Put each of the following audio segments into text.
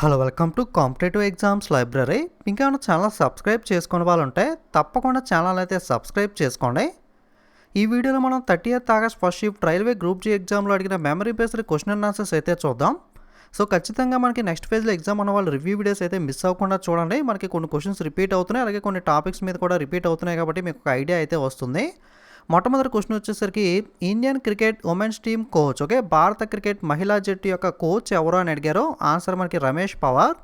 Hello welcome to competitive exams library. ఇంకా మన channel subscribe చేసుకునే వాళ్ళు ఉంటే తప్పకుండా ఛానల్ అయితే సబ్స్క్రైబ్ చేసుకోండి. ఈ వీడియోలో మనం 30th August first shift railway group G ఎగ్జామ్లో అడిగిన memory based question and answers అయితే చూద్దాం. సో ఖచ్చితంగా మనకి నెక్స్ట్ ఫేజ్లో ఎగ్జామ్ ఉన్న వాళ్ళు రివ్యూ వీడియోస్ అయితే మిస్ అవ్వకుండా చూడండి. మనకి కొన్ని క్వశ్చన్స్ రిపీట్ అవుతున్నాయి, అలాగే కొన్ని టాపిక్స్ మీద కూడా రిపీట్ అవుతున్నాయి కాబట్టి మీకు ఒక ఐడియా అయితే వస్తుంది. మొట్టమొదటి క్వశ్చన్ వచ్చేసరికి Indian cricket women's team coach, okay, భారత క్రికెట్ మహిళా జట్టు యొక్క కోచ్ ఎవరు అని అడిగారు. ఆన్సర్ మనకి రమేష్ పవార్.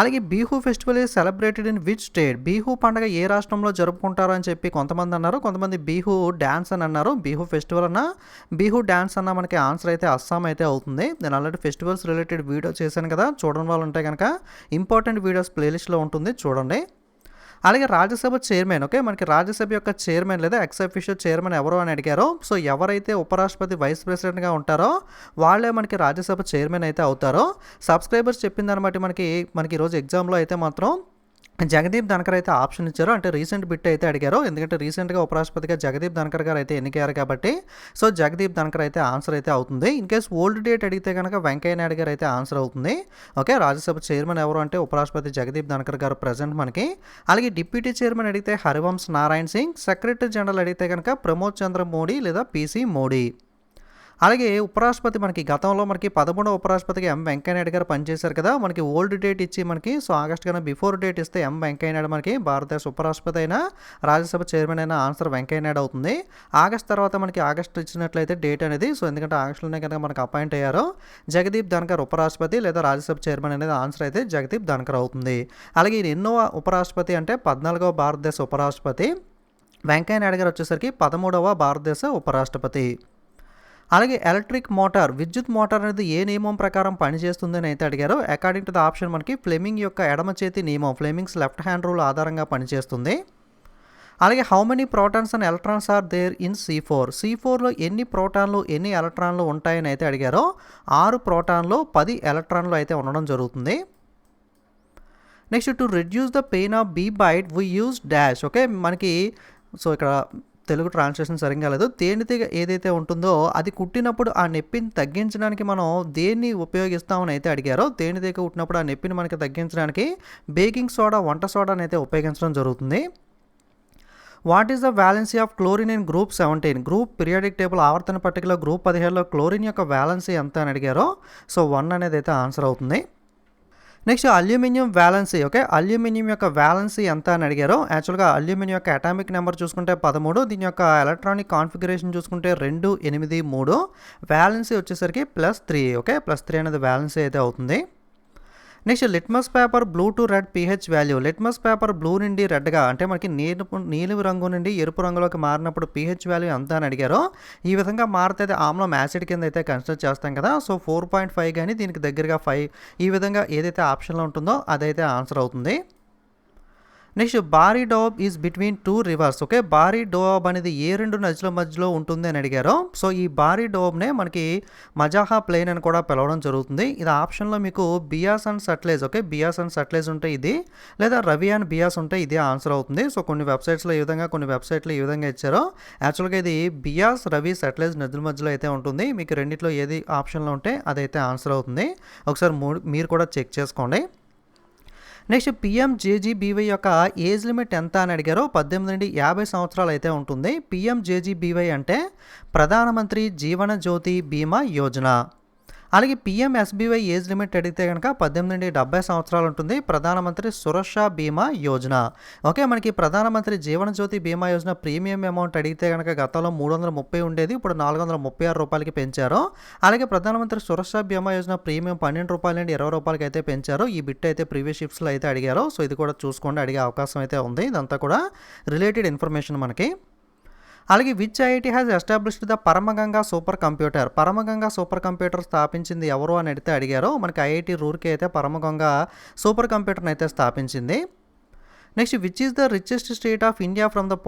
అలాగే Bihu festival is celebrated in which state, Bihu పండుగ ఏ రాష్ట్రంలో జరుపుకుంటారు అని చెప్పి కొంతమంది అన్నారు, కొంతమంది బీహూ డ్యాన్స్ అని అన్నారు. బీహూ ఫెస్టివల్ అన్న బీహూ డ్యాన్స్ అన్న మనకి ఆన్సర్ అయితే అస్సాం అయితే అవుతుంది. నేను ఆల్రెడీ ఫెస్టివల్స్ రిలేటెడ్ వీడియో చేశాను కదా, చూడడం వాళ్ళు ఉంటే కనుక ఇంపార్టెంట్ వీడియోస్ ప్లేలిస్ట్లో ఉంటుంది, చూడండి. అలాగే రాజ్యసభ చైర్మన్, ఓకే, మనకి రాజ్యసభ యొక్క చైర్మన్ లేదా ఎక్స్ అఫీషియల్ చైర్మన్ ఎవరు అని అడిగారు. సో ఎవరైతే ఉపరాష్ట్రపతి వైస్ ప్రెసిడెంట్గా ఉంటారో వాళ్ళే మనకి రాజ్యసభ చైర్మన్ అయితే అవుతారో. సబ్స్క్రైబర్స్ చెప్పిన దాన్ని బట్టి మనకి ఈరోజు ఎగ్జామ్లో అయితే మాత్రం జగదీప్ ధన్కర్ అయితే ఆప్షన్ ఇచ్చారు. అంటే రీసెంట్ బిట్ అయితే అడిగారు, ఎందుకంటే రీసెంట్గా ఉపరాష్ట్రపతిగా జగదీప్ ధన్కర్ గారు అయితే ఎన్నికయ్యారు కాబట్టి సో జగదీప్ ధన్కర్ అయితే ఆన్సర్ అయితే అవుతుంది. ఇన్ కేస్ ఓల్డ్ డేట్ అడిగితే కనుక వెంకయ్య నాయుడు గారు అయితే ఆన్సర్ అవుతుంది. ఓకే, రాజ్యసభ చైర్మన్ ఎవరు అంటే ఉపరాష్ట్రపతి జగదీప్ ధన్కర్ గారు ప్రజెంట్ మనకి. అలాగే డిప్యూటీ చైర్మన్ అడిగితే హరివంశ్ నారాయణ్ సింగ్. సెక్రటరీ జనరల్ అడిగితే కనుక ప్రమోద్ చంద్ర మోడీ లేదా పీసీ మోడీ. అలాగే ఉపరాష్ట్రపతి మనకి గతంలో మనకి 13వ ఉపరాష్ట్రపతిగా ఎం వెంకయ్యనాయుడు గారు పనిచేశారు కదా. మనకి ఓల్డ్ డేట్ ఇచ్చి మనకి సో ఆగస్ట్ కన్నా బిఫోర్ డేట్ ఇస్తే ఎం వెంకయ్యనాయుడు మనకి భారతదేశ ఉపరాష్ట్రపతి అయినా రాజ్యసభ చైర్మన్ అయినా ఆన్సర్ వెంకయ్యనాయుడు అవుతుంది. ఆగస్ట్ తర్వాత మనకి ఆగస్ట్ ఇచ్చినట్లయితే డేట్ అనేది, సో ఎందుకంటే ఆగస్టులోనే కనుక మనకి అపాయింట్ అయ్యారో జగదీప్ ధన్కర్ ఉపరాష్ట్రపతి లేదా రాజ్యసభ చైర్మన్ అనేది ఆన్సర్ అయితే జగదీప్ ధన్కర్ అవుతుంది. అలాగే ఈయన ఎన్నో ఉపరాష్ట్రపతి అంటే 14వ భారతదేశ ఉపరాష్ట్రపతి. వెంకయ్యనాయుడు గారు వచ్చేసరికి 13వ భారతదేశ ఉపరాష్ట్రపతి. అలాగే ఎలక్ట్రిక్ మోటార్, విద్యుత్ మోటార్ అనేది ఏ నియమం ప్రకారం పనిచేస్తుందని అయితే అడిగారు. అకార్డింగ్ టు ద ఆప్షన్ మనకి ఫ్లెమింగ్ యొక్క ఎడమ చేతి నియమం, ఫ్లెమింగ్స్ లెఫ్ట్ హ్యాండ్ రూల్ ఆధారంగా పనిచేస్తుంది. అలాగే how many protons and electrons are there in C4లో ఎన్ని ప్రోటాన్లు ఎన్ని ఎలక్ట్రాన్లు ఉంటాయని అయితే అడిగారు. 6 ప్రోటాన్లు 10 ఎలక్ట్రాన్లు అయితే ఉండడం జరుగుతుంది. Next to reduce the pain of bee bite we use dash, okay, మనకి సో ఇక్కడ తెలుగు ట్రాన్స్లేషన్ సరిగ్గా లేదు. తేనెటీగ ఏదైతే ఉంటుందో అది కుట్టినప్పుడు ఆ నొప్పిని తగ్గించడానికి మనం దేన్ని ఉపయోగిస్తామని అయితే అడిగారో. తేనెటీగ కుట్టినప్పుడు ఆ నొప్పిని మనకి తగ్గించడానికి బేకింగ్ సోడా, వంట సోడాని అయితే ఉపయోగించడం జరుగుతుంది. What is the valency of chlorine in group 17, group periodic table ఆవర్తన పట్టికలో గ్రూప్ 17లో క్లోరిన్ యొక్క వ్యాలెన్సీ ఎంత అని అడిగారో. సో 1 అనేది అయితే ఆన్సర్ అవుతుంది. Next aluminium valency, okay, aluminium యొక్క వ్యాలెన్సీ ఎంత అని అడిగారు. యాక్చువల్గా అల్యూమినియం యొక్క అటామిక్ నెంబర్ చూసుకుంటే 13, దీని యొక్క ఎలక్ట్రానిక్ కాన్ఫిగరేషన్ చూసుకుంటే 2, 8, 3, వ్యాలెన్సీ వచ్చేసరికి +3, ఓకే, +3 అనేది వ్యాలెన్సీ అయితే అవుతుంది. Next litmus paper blue to red pH value, litmus paper blue నుండి రెడ్గా అంటే మనకి నీలి రంగు నుండి ఎరుపు రంగులోకి మారినప్పుడు pH వాల్యూ ఎంత అని అడిగారో. ఈ విధంగా మారితే ఆమ్లం యాసిడ్ కింద అయితే కన్సిడర్ చేస్తాం కదా. సో 4.5 కానీ దీనికి దగ్గరగా 5, ఈ విధంగా ఏదైతే ఆప్షన్లో ఉంటుందో అదైతే ఆన్సర్ అవుతుంది. నెక్స్ట్ బారీ doab is between 2 reverse, okay, బారీ డోబ్ అనేది ఏ 2 నదుల మధ్యలో ఉంటుంది అని అడిగారు. సో ఈ బారీ డోబ్నే మనకి మజాహా ప్లెయిన్ అని కూడా పిలవడం జరుగుతుంది. ఇది ఆప్షన్లో మీకు Beas and Sutlej, okay, Beas and Sutlej ఉంటే ఇది, లేదా రవి అండ్ బియాస్ ఉంటే ఇదే ఆన్సర్ అవుతుంది. సో కొన్ని వెబ్సైట్స్లో ఈ విధంగా, కొన్ని వెబ్సైట్లో ఈ విధంగా ఇచ్చారో. యాక్చువల్గా ఇది బియాస్, రవి, సట్లేజ్ నదుల మధ్యలో అయితే ఉంటుంది. మీకు రెండిట్లో ఏది ఆప్షన్లో ఉంటే అదైతే ఆన్సర్ అవుతుంది. ఒకసారి మీరు కూడా చెక్ చేసుకోండి. నెక్స్ట్ PMJGBY యొక్క ఏజ్ లిమిట్ ఎంత అని అడిగారో. 18 నుండి 50 సంవత్సరాలు అయితే ఉంటుంది. PMJGBY అంటే ప్రధానమంత్రి జీవన జ్యోతి బీమా యోజన. అలాగే PMSBY ఏజ్ లిమిట్ అడిగితే కనుక 18 నుండి 70 సంవత్సరాలు ఉంటుంది. ప్రధానమంత్రి సురక్ష బీమా యోజన, ఓకే, మనకి ప్రధానమంత్రి జీవన జ్యోతి బీమా యోజన ప్రీమియం అమౌంట్ అడిగితే కనుక గతంలో 330 ఉండేది, ఇప్పుడు 436 రూపాయలకి పెంచారు. అలాగే ప్రధానమంత్రి సురక్ష బీమా యోజన ప్రీమియం 12 రూపాయల నుండి 20 రూపాయలకి అయితే పెంచారు. ఈ బిట్ అయితే ప్రీవియస్ షిఫ్ట్స్లో అయితే అడిగారు. సో ఇది కూడా చూసుకోండి, అడిగే అవకాశం అయితే ఉంది. ఇదంతా కూడా రిలేటెడ్ ఇన్ఫర్మేషన్ మనకి. అలాగే which IIT has established the Param Ganga super computer, Param Ganga super computer స్థాపించింది ఎవరు అని అడిగితే అడిగారు. మనకి ఐఐటి రూర్కి అయితే పరమగంగా సూపర్ కంప్యూటర్ని అయితే స్థాపించింది. Next which is the richest state of India from the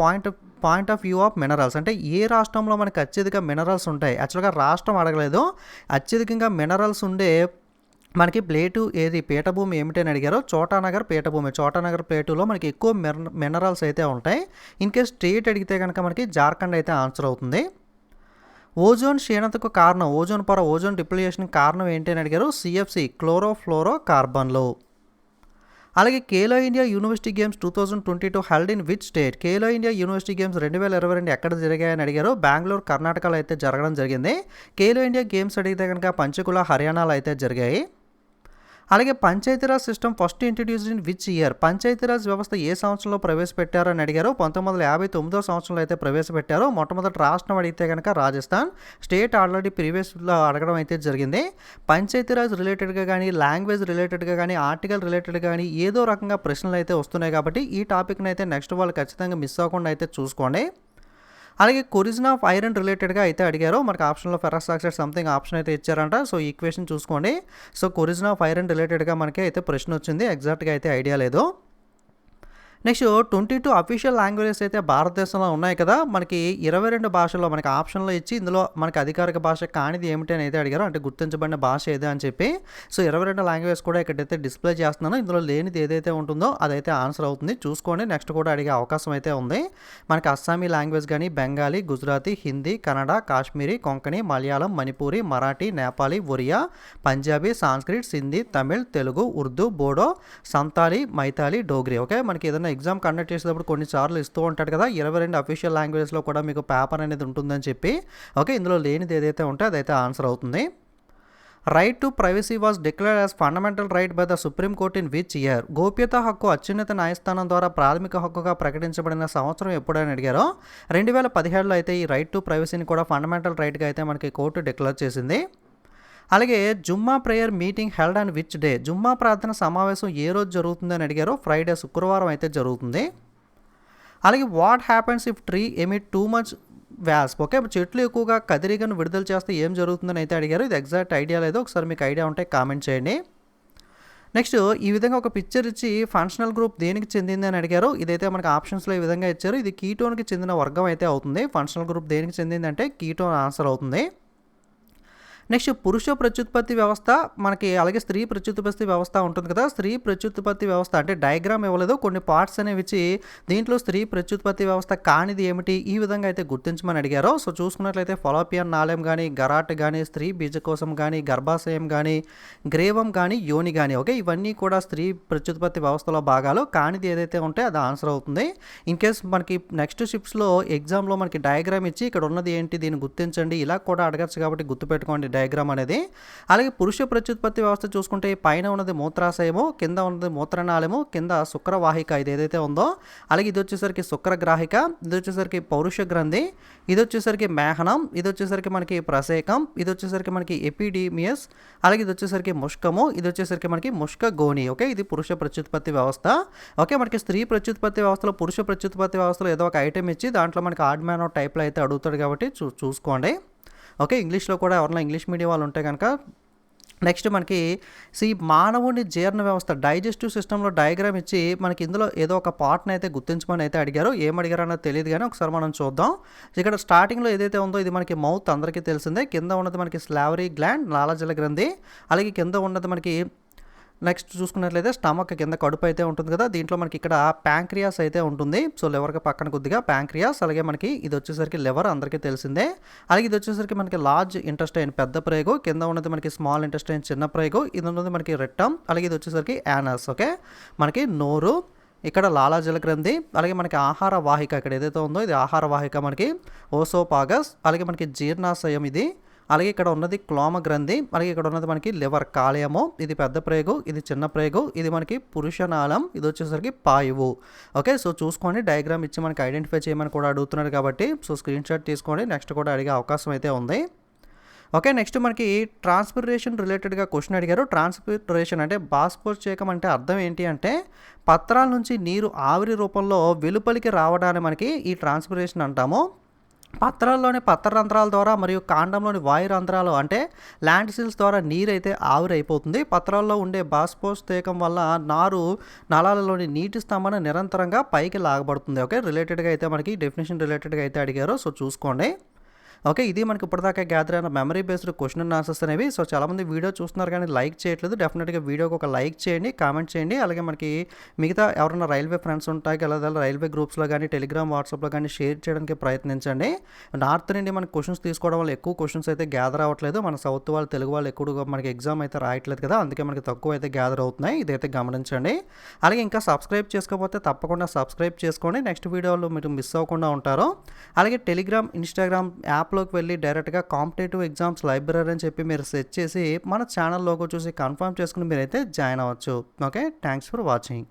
point of view of minerals, అంటే ఏ రాష్ట్రంలో మనకి అత్యధిక మినరల్స్ ఉంటాయి. యాక్చువల్గా రాష్ట్రం అడగలేదు, అత్యధికంగా మినరల్స్ ఉండే మనకి ప్లేటు ఏది పీఠభూమి ఏమిటని అడిగారో. చోటానగర్ పీఠభూమి, చోటానగర్ ప్లేటులో మనకి ఎక్కువ మినరల్స్ అయితే ఉంటాయి. ఇన్ కేస్ స్టేట్ అడిగితే కనుక మనకి జార్ఖండ్ అయితే ఆన్సర్ అవుతుంది. ఓజోన్ క్షీణతకు కారణం, ఓజోన్ పొర ఓజోన్ డిప్లియేషన్ కారణం ఏంటి అని అడిగారు. సిఎఫ్సి క్లోరోఫ్లోరో కార్బన్లు. అలాగే Khelo India university games 2022 held in which state? Khelo India university games 2022 ఎక్కడ జరిగాయని అడిగారు. బెంగళూరు కర్ణాటకలో అయితే జరగడం జరిగింది. ఖేలో ఇండియా గేమ్స్ అడిగితే కనుక పంచకుల హర్యానాలో అయితే జరిగాయి. అలాగే Panchayati Raj system first introduced in which year? Panchayati Raj వ్యవస్థ ఏ సంవత్సరంలో ప్రవేశపెట్టారు అని అడిగారు. 1959వ సంవత్సరంలో అయితే ప్రవేశపెట్టారు. మొట్టమొదటి రాష్ట్రం అడిగితే కనుక రాజస్థాన్. స్టేట్ ఆల్రెడీ ప్రీవియస్లో అడగడం అయితే జరిగింది. పంచాయతీరాజ్ రిలేటెడ్గా కానీ, లాంగ్వేజ్ రిలేటెడ్గా కానీ, ఆర్టికల్ రిలేటెడ్గా కానీ ఏదో రకంగా ప్రశ్నలు అయితే వస్తున్నాయి కాబట్టి ఈ టాపిక్ని అయితే నెక్స్ట్ వాళ్ళు ఖచ్చితంగా మిస్ అవ్వకుండా అయితే చూసుకోండి. అలాగే కొరిజిన్ ఆఫ్ ఐరన్ రిలేటెడ్గా అయితే అడిగారు. మనకు ఆప్షన్లో ఫెరస్ ఆక్సైడ్ సంథింగ్ ఆప్షన్ అయితే ఇచ్చారంట. సో ఈ ఈక్వేషన్ చూసుకోండి. సో కొరిజిన్ ఆఫ్ ఐరన్ రిలేటెడ్గా మనకి అయితే ప్రశ్న వచ్చింది. ఎగ్జాక్ట్గా అయితే ఐడియా లేదు. నెక్స్ట్ 22 అఫీషియల్ లాంగ్వేజెస్ అయితే భారతదేశంలో ఉన్నాయి కదా. మనకి 22 భాషల్లో మనకి ఆప్షన్లో ఇచ్చి ఇందులో మనకి అధికారిక భాష కానిది ఏమిటి అని అయితే అడిగారు. అంటే గుర్తించబడిన భాష ఏదో అని చెప్పి. సో 22 లాంగ్వేజెస్ కూడా ఇక్కడైతే డిస్ప్లే చేస్తున్నాను. ఇందులో లేనిది ఏదైతే ఉంటుందో అదైతే ఆన్సర్ అవుతుంది. చూసుకోండి. నెక్స్ట్ కూడా అడిగే అవకాశం అయితే ఉంది. మనకి అస్సామీ లాంగ్వేజ్ కానీ, బెంగాలీ, గుజరాతీ, హిందీ, కన్నడ, కాశ్మీరీ, కొంకణి, మలయాళం, మణిపూరి, మరాఠీ, నేపాలీ, ఒరియా, పంజాబీ, సాంస్క్రిట్, సింధీ, తమిళ్, తెలుగు, ఉర్దూ, బోడో, సంతాలీ, మైథాలీ, డోగ్రీ. ఓకే, మనకి ఏదైనా ఎగ్జామ్ కండక్ట్ చేసేటప్పుడు కొన్నిసార్లు ఇస్తూ ఉంటాడు కదా 22 అఫీషియల్ లాంగ్వేజెస్లో కూడా మీకు పేపర్ అనేది ఉంటుందని చెప్పి. ఓకే, ఇందులో లేనిది ఏదైతే ఉంటే అదైతే ఆన్సర్ అవుతుంది. Right to privacy was declared as fundamental right by the supreme court in which year? గోప్యతా హక్కు అత్యున్నత న్యాయస్థానం ద్వారా ప్రాథమిక హక్కుగా ప్రకటించబడిన సంవత్సరం ఎప్పుడని అడిగారో 2017లో అయితే ఈ రైట్ టు ప్రైవసీని కూడా ఫండమెంటల్ రైట్గా అయితే మనకి కోర్టు డిక్లేర్ చేసింది. అలాగే Jumma prayer meeting held on which day? Jumma ప్రార్థన సమావేశం ఏ రోజు జరుగుతుందని అడిగారు. ఫ్రైడే, శుక్రవారం అయితే జరుగుతుంది. అలాగే what happens if tree emit too much Wasp? Okay, చెట్లు ఎక్కువగా కదిరిగను విడుదల చేస్తే ఏం జరుగుతుందని అయితే అడిగారు. ఇది ఎగ్జాక్ట్ ఐడియా లేదు. ఒకసారి మీకు ఐడియా ఉంటే కామెంట్ చేయండి. నెక్స్ట్ ఈ విధంగా ఒక పిక్చర్ ఇచ్చి ఫంక్షనల్ గ్రూప్ దేనికి చెందింది అని అడిగారు. ఇదైతే మనకి ఆప్షన్స్లో ఈ విధంగా ఇచ్చారు. ఇది కీటోన్కి చెందిన వర్గం అయితే అవుతుంది. ఫంక్షనల్ గ్రూప్ దేనికి చెందింది అంటే కీటోన్ ఆన్సర్ అవుతుంది. నెక్స్ట్ పురుష ప్రత్యుత్పత్తి వ్యవస్థ మనకి, అలాగే స్త్రీ ప్రత్యుత్పత్తి వ్యవస్థ ఉంటుంది కదా. స్త్రీ ప్రత్యుత్పత్తి వ్యవస్థ అంటే డయాగ్రామ్ ఇవ్వలేదు, కొన్ని పార్ట్స్ అనేవి ఇచ్చి దీంట్లో స్త్రీ ప్రత్యుత్పత్తి వ్యవస్థ కానిది ఏమిటి ఈ విధంగా అయితే గుర్తించమని అడిగారు. సో చూసుకున్నట్లయితే ఫలోపియన్ నాళం కానీ, గరాట్ కానీ, స్త్రీ బీజకోశం కానీ, గర్భాశయం కానీ, గ్రేవం కానీ, యోని కానీ. ఓకే, ఇవన్నీ కూడా స్త్రీ ప్రత్యుత్పత్తి వ్యవస్థలో భాగాలు. కానిది ఏదైతే ఉంటే అది ఆన్సర్ అవుతుంది. ఇన్ కేస్ మనకి నెక్స్ట్ షిప్స్లో ఎగ్జామ్లో మనకి డయాగ్రామ్ ఇచ్చి ఇక్కడ ఉన్నది ఏంటి దీన్ని గుర్తించండి ఇలా కూడా అడగచ్చు కాబట్టి గుర్తుపెట్టుకోండి డయాగ్రామ్ అనేది. అలాగే పురుష ప్రత్యుత్పత్తి వ్యవస్థ చూసుకుంటే పైన ఉన్నది మూత్రాశయము, కింద ఉన్నది మూత్రనాళము, కింద శుక్రవాహిక ఇది ఏదైతే ఉందో. అలాగే ఇది వచ్చేసరికి శుక్రగ్రాహిక, ఇది వచ్చేసరికి పౌరుష గ్రంథి, ఇది వచ్చేసరికి మేహనం, ఇది వచ్చేసరికి మనకి ప్రసేకం, ఇది వచ్చేసరికి మనకి ఎపిడీమియస్, అలాగే ఇది వచ్చేసరికి ముష్కము, ఇది వచ్చేసరికి మనకి ముష్క గోని. ఓకే, ఇది పురుష ప్రత్యుత్పత్తి వ్యవస్థ. ఓకే, మనకి స్త్రీ ప్రత్యుత్పత్తి వ్యవస్థలో పురుష ప్రత్యుత్పత్తి వ్యవస్థలో ఏదో ఒక ఐటెం ఇచ్చి దాంట్లో మనకి ఆడ్ మ్యాన్ టైప్లో అయితే అడుగుతాడు కాబట్టి చూసుకోండి. ఓకే, ఇంగ్లీష్లో కూడా ఎవరైనా ఇంగ్లీష్ మీడియం వాళ్ళు ఉంటే కనుక. నెక్స్ట్ మనకి మానవుని జీర్ణ వ్యవస్థ డైజెస్టివ్ సిస్టంలో డయాగ్రామ్ ఇచ్చి మనకి ఇందులో ఏదో ఒక పార్ట్ని అయితే గుర్తించమని అయితే అడిగారు. ఏం అడిగారు అన్నది తెలియదు కానీ ఒకసారి మనం చూద్దాం. ఇక్కడ స్టార్టింగ్లో ఏదైతే ఉందో ఇది మనకి మౌత్ అందరికీ తెలిసిందే. కింద ఉన్నది మనకి స్లావరీ గ్లాండ్ లాలాజల గ్రంథి. అలాగే కింద ఉన్నది మనకి నెక్స్ట్ చూసుకున్నట్లయితే స్టమక్ కింద కడుపు అయితే ఉంటుంది కదా. దీంట్లో మనకి ఇక్కడ ప్యాంక్రియాస్ అయితే ఉంటుంది. సో లివర్కి పక్కన కొద్దిగా ప్యాంక్రియాస్. అలాగే మనకి ఇది వచ్చేసరికి లివర్ అందరికీ తెలిసిందే. అలాగే ఇది వచ్చేసరికి మనకి లార్జ్ ఇంటెస్టైన్ పెద్ద ప్రేగు, కింద ఉన్నది మనకి స్మాల్ ఇంటెస్టైన్ చిన్న ప్రేగు, ఇది ఉన్నది మనకి రెక్టమ్, అలాగే ఇది వచ్చేసరికి యానస్. ఓకే, మనకి నోరు, ఇక్కడ లాలాజల గ్రంథి, అలాగే మనకి ఆహార వాహిక ఇక్కడ ఏదైతే ఉందో ఇది ఆహార వాహిక మనకి ఓసోపాగస్, అలాగే మనకి జీర్ణాశయం ఇది, అలాగే ఇక్కడ ఉన్నది క్లోమ గ్రంథి, అలాగే ఇక్కడ ఉన్నది మనకి లివర్ కాలేయము, ఇది పెద్ద ప్రేగు, ఇది చిన్న ప్రేగు, ఇది మనకి పురుషనాళం, ఇది వచ్చేసరికి పాయువు. ఓకే, సో చూసుకోండి డయాగ్రామ్ ఇచ్చి మనకి ఐడెంటిఫై చేయమని కూడా అడుగుతున్నారు కాబట్టి సో స్క్రీన్ షాట్ తీసుకోండి. నెక్స్ట్ కూడా అడిగే అవకాశం అయితే ఉంది. ఓకే, నెక్స్ట్ మనకి ట్రాన్స్పిరేషన్ రిలేటెడ్గా క్వశ్చన్ అడిగారు. ట్రాన్స్పిరేషన్ అంటే బాష్పోత్సేకం అంటే అర్థం ఏంటి అంటే పత్రాల నుంచి నీరు ఆవిరి రూపంలో వెలుపలికి రావడాన్ని మనకి ఈ ట్రాన్స్పిరేషన్ అంటాము. పత్రాల్లోని పత్రరంధ్రాల ద్వారా మరియు కాండంలోని వాయు రంధ్రాలు అంటే ల్యాండ్ సిల్స్ ద్వారా నీరు అయితే ఆవిరైపోతుంది. పత్రాల్లో ఉండే బాష్పోత్సేకం వల్ల నారు నలాలలోని నీటి స్తంభన నిరంతరంగా పైకి లాగబడుతుంది. ఓకే, రిలేటెడ్గా అయితే మనకి డెఫినేషన్ రిలేటెడ్గా అయితే అడిగారు. సో చూసుకోండి. ఓకే. ఇది మనకి ఇప్పటిదాకా గ్యాదర్ అయిన memory based question and answers అనేవి. సో, చాలామంది వీడియో చూస్తున్నారు కానీ లైక్ చేయట్లేదు. డెఫినిట్‌గా వీడియోకి ఒక లైక్ చేయండి, కామెంట్ చేయండి. అలాగే మనకి మిగతా ఎవరైనా రైల్వే ఫ్రెండ్స్ ఉంటాయి లేదా రైల్వే గ్రూప్స్‌లో గానీ, టెలిగ్రామ్, వాట్సాప్‌లో గానీ షేర్ చేయడానికి ప్రయత్నించండి. నార్త్ నుండి మనకి క్వెషన్స్ తీసుకోవడం వల్ల ఎక్కువ క్వెషన్స్ అయితే గ్యాదర్ అవ్వట్లేదు. మన సౌత్ వాళ్ళు, తెలుగు వాళ్ళు ఎక్కువగా మనకి ఎగ్జామ్ అయితే రాయట్లేదు కదా! అందుకే మనకి తక్కువ అయితే గ్యాదర్ అవుతున్నాయి. ఇదైతే గమనించండి. అలాగే ఇంకా సబ్స్క్రైబ్ చేసుకోకపోతే తప్పకుండా సబ్స్క్రైబ్ చేసుకోండి. నెక్స్ట్ వీడియోలో మీరు మిస్ అవ్వకుండా ఉంటారు. అలాగే టెలిగ్రామ్, ఇన్‌స్టాగ్రామ్ యాప్‌లోకి వెళ్ళి డైరెక్ట్‌గా కాంపిటేటివ్ ఎగ్జామ్స్ లైబ్రరీ అని చెప్పి మీరు సెర్చ్ చేసి మన ఛానల్ లోగో చూసి కన్ఫర్మ్ చేసుకొని మీరైతే జాయిన్ అవ్వచ్చు. ఓకే. Thanks for watching.